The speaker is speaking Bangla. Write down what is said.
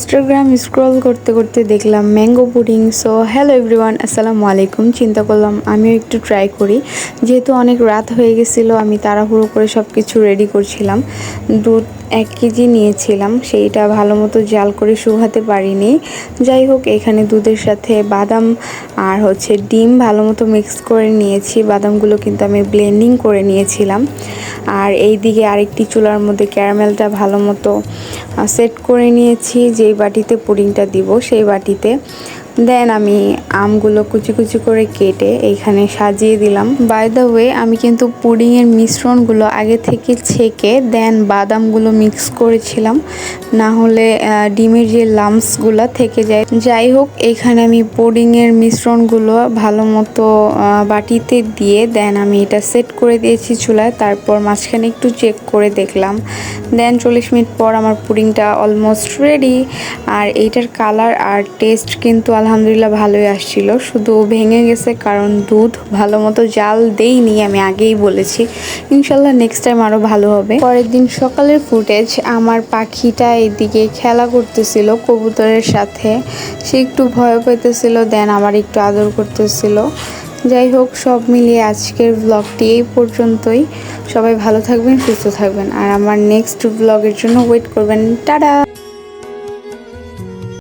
ইনস্টাগ্রাম স্ক্রল করতে করতে দেখলাম mango pudding. So hello everyone, আসসালামু আলাইকুম। চিন্তা করলাম আমিও একটু ট্রাই করি। যেহেতু অনেক রাত হয়ে গেছিলো, আমি তাড়াহুড়ো করে সব কিছু রেডি করছিলাম। দুধ 1 কেজি নিয়েছিলাম, সেইটা ভালো মতো জাল করে শুকাতে পারিনি। যাই হোক, এখানে দুধের সাথে বাদাম আর ডিম ভালো মতো মিক্স করে নিয়েছি। বাদামগুলো কিন্তু আমি ব্লেন্ডিং করে নিয়েছিলাম। আর এই দিকে আরেকটি চুলার মধ্যে ক্যারামেলটা ভালো মতো সেট করে নিয়েছি। যেই বাটিতে পুডিংটা দিব সেই বাটিতে দেন আমি আমগুলো কুচি কুচি করে কেটে এইখানে সাজিয়ে দিলাম। বাই দ্য ওয়ে, আমি কিন্তু পুডিংয়ের মিশ্রণগুলো আগে থেকে ছেঁকে দেন বাদামগুলো মিক্স করেছিলাম, না হলে ডিমের যে লাম্পসগুলো থেকে যায়। যাই হোক, এইখানে আমি পুডিংয়ের মিশ্রণগুলো ভালো মতো বাটিতে দিয়ে দেন আমি এটা সেট করে দিয়েছি চুলায়। তারপর মাঝখানে একটু চেক করে দেখলাম, দেন 40 মিনিট পর আমার পুডিংটা অলমোস্ট রেডি। আর এইটার কালার আর টেস্ট কিন্তু আলহামদুলিল্লাহ ভালোই আসছিল, শুধু ভেঙে গেছে কারণ দুধ ভালো মতো জাল দেইনি, আমি আগেই বলেছি। ইনশাল্লাহ নেক্সট টাইম আরও ভালো হবে। পরের দিন সকালের ফুটেজ, আমার পাখিটা এদিকে খেলা করতেছিল কবুতরের সাথে। সে একটু ভয় পেতেছিল, দেন আবার একটু আদর করতেছিল। যাই হোক, সব মিলিয়ে আজকের ব্লগটি এই পর্যন্তই। সবাই ভালো থাকবেন, সুস্থ থাকবেন, আর আমার নেক্সট ব্লগের জন্য ওয়েট করবেন। টাটা।